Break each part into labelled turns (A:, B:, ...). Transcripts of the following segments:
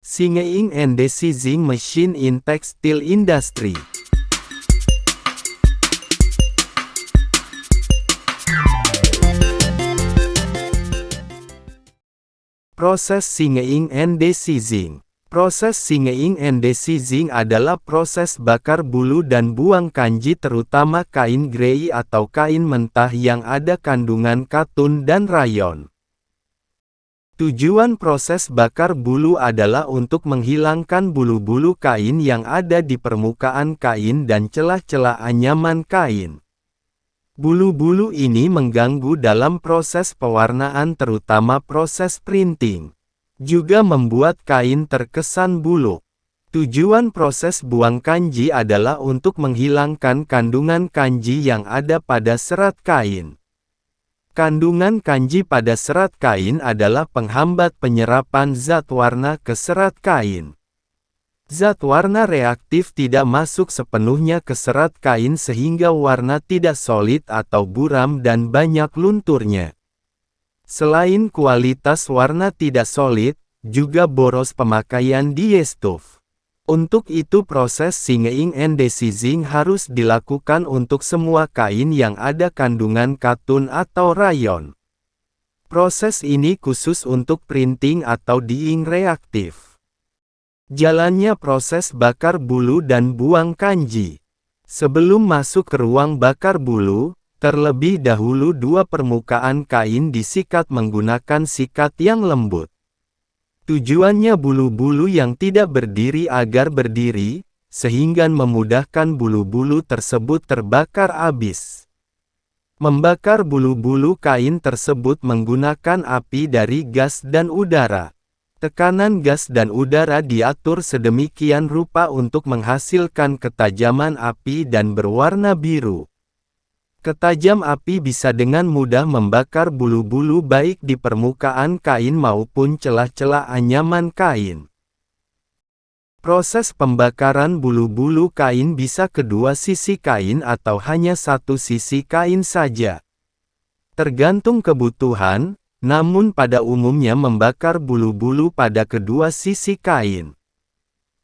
A: Singing and Desizing Machine in Textile Industry. Proses singing and desizing. Proses singing and desizing adalah proses bakar bulu dan buang kanji terutama kain grey atau kain mentah yang ada kandungan katun dan rayon. Tujuan proses bakar bulu adalah untuk menghilangkan bulu-bulu kain yang ada di permukaan kain dan celah-celah anyaman kain. Bulu-bulu ini mengganggu dalam proses pewarnaan terutama proses printing. Juga membuat kain terkesan buluk. Tujuan proses buang kanji adalah untuk menghilangkan kandungan kanji yang ada pada serat kain. Kandungan kanji pada serat kain adalah penghambat penyerapan zat warna ke serat kain. Zat warna reaktif tidak masuk sepenuhnya ke serat kain sehingga warna tidak solid atau buram dan banyak lunturnya. Selain kualitas warna tidak solid, juga boros pemakaian diestuf. Untuk itu proses singing and desizing harus dilakukan untuk semua kain yang ada kandungan katun atau rayon. Proses ini khusus untuk printing atau dyeing reaktif. Jalannya proses bakar bulu dan buang kanji. Sebelum masuk ke ruang bakar bulu, terlebih dahulu dua permukaan kain disikat menggunakan sikat yang lembut. Tujuannya bulu-bulu yang tidak berdiri agar berdiri, sehingga memudahkan bulu-bulu tersebut terbakar habis. Membakar bulu-bulu kain tersebut menggunakan api dari gas dan udara. Tekanan gas dan udara diatur sedemikian rupa untuk menghasilkan ketajaman api dan berwarna biru. Ketajam api bisa dengan mudah membakar bulu-bulu baik di permukaan kain maupun celah-celah anyaman kain. Proses pembakaran bulu-bulu kain bisa kedua sisi kain atau hanya satu sisi kain saja. Tergantung kebutuhan, namun pada umumnya membakar bulu-bulu pada kedua sisi kain.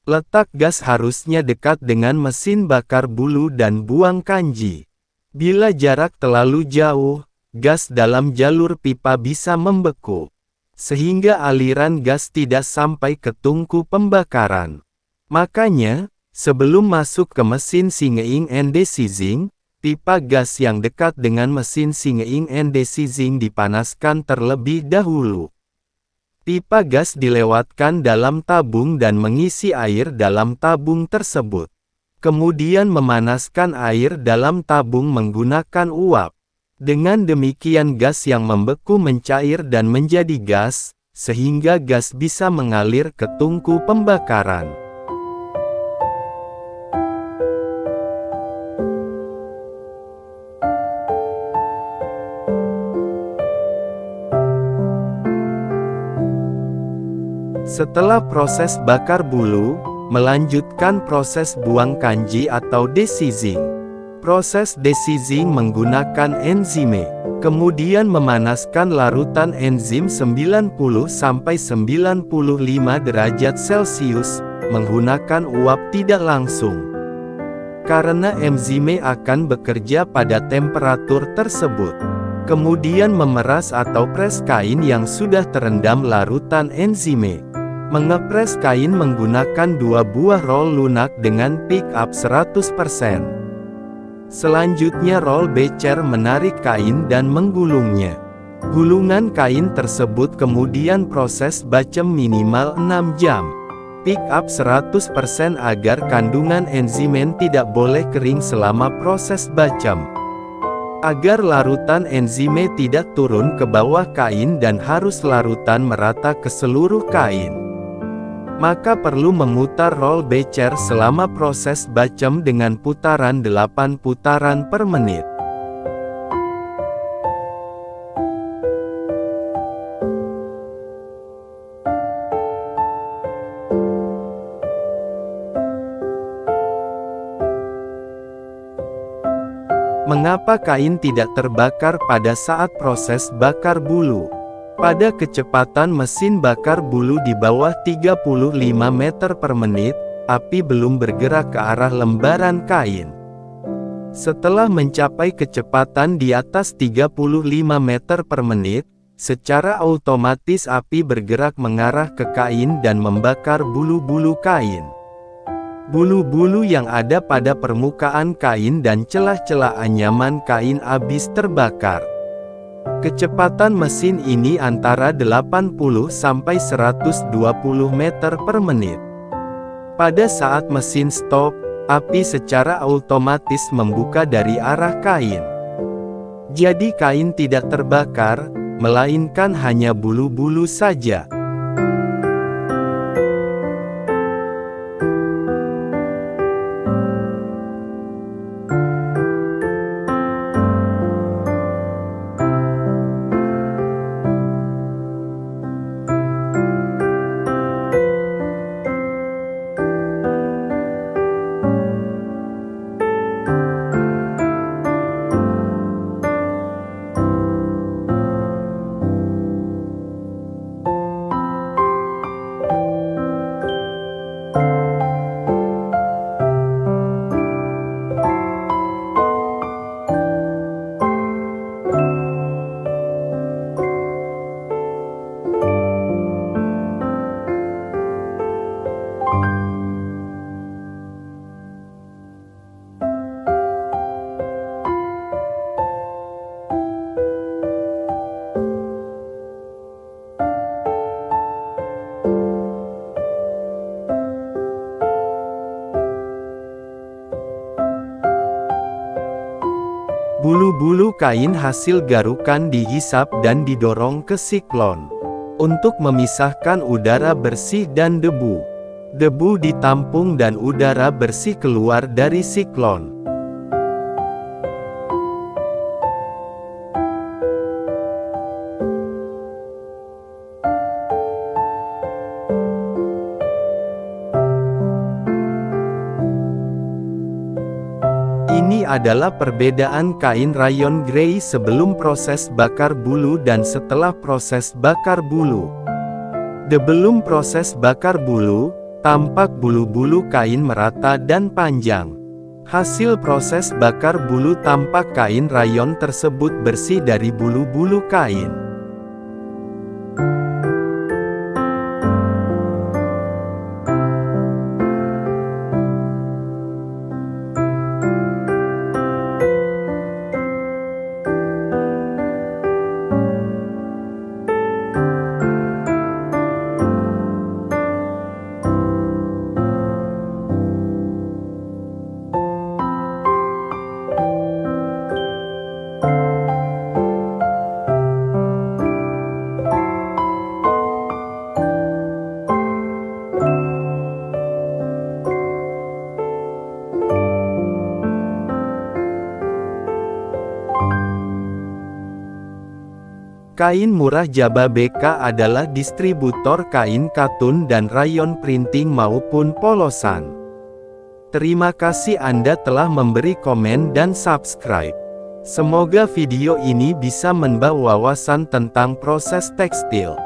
A: Letak gas harusnya dekat dengan mesin bakar bulu dan buang kanji. Bila jarak terlalu jauh, gas dalam jalur pipa bisa membeku, sehingga aliran gas tidak sampai ke tungku pembakaran. Makanya, sebelum masuk ke mesin singing and desizing, pipa gas yang dekat dengan mesin singing and desizing dipanaskan terlebih dahulu. Pipa gas dilewatkan dalam tabung dan mengisi air dalam tabung tersebut. Kemudian memanaskan air dalam tabung menggunakan uap. Dengan demikian gas yang membeku mencair dan menjadi gas, sehingga gas bisa mengalir ke tungku pembakaran. Setelah proses bakar bulu, melanjutkan proses buang kanji atau desizing. Proses desizing menggunakan enzime, kemudian memanaskan larutan enzim 90-95 derajat Celcius, menggunakan uap tidak langsung. Karena enzime akan bekerja pada temperatur tersebut. Kemudian memeras atau pres kain yang sudah terendam larutan enzime. Mengepres kain menggunakan dua buah roll lunak dengan pick up 100%. Selanjutnya roll becer menarik kain dan menggulungnya. Gulungan kain tersebut kemudian proses bacem minimal 6 jam. Pick up 100% agar kandungan enzimen tidak boleh kering selama proses bacem. Agar larutan enzime tidak turun ke bawah kain dan harus larutan merata ke seluruh kain. Maka perlu memutar roll becer selama proses bacem dengan putaran 8 putaran per menit. Mengapa kain tidak terbakar pada saat proses bakar bulu? Pada kecepatan mesin bakar bulu di bawah 35 meter per menit, api belum bergerak ke arah lembaran kain. Setelah mencapai kecepatan di atas 35 meter per menit, secara otomatis api bergerak mengarah ke kain dan membakar bulu-bulu kain. Bulu-bulu yang ada pada permukaan kain dan celah-celah anyaman kain habis terbakar. Kecepatan mesin ini antara 80 sampai 120 meter per menit. Pada saat mesin stop, api secara otomatis membuka dari arah kain. Jadi kain tidak terbakar, melainkan hanya bulu-bulu saja. Bulu-bulu kain hasil garukan dihisap dan didorong ke siklon untuk memisahkan udara bersih dan debu. Debu ditampung dan udara bersih keluar dari siklon. Ini adalah perbedaan kain rayon grey sebelum proses bakar bulu dan setelah proses bakar bulu. Sebelum proses bakar bulu, tampak bulu-bulu kain merata dan panjang. Hasil proses bakar bulu tampak kain rayon tersebut bersih dari bulu-bulu kain. Kain Murah Jaba BK adalah distributor kain katun dan rayon printing maupun polosan. Terima kasih Anda telah memberi komen dan subscribe. Semoga video ini bisa menambah wawasan tentang proses tekstil.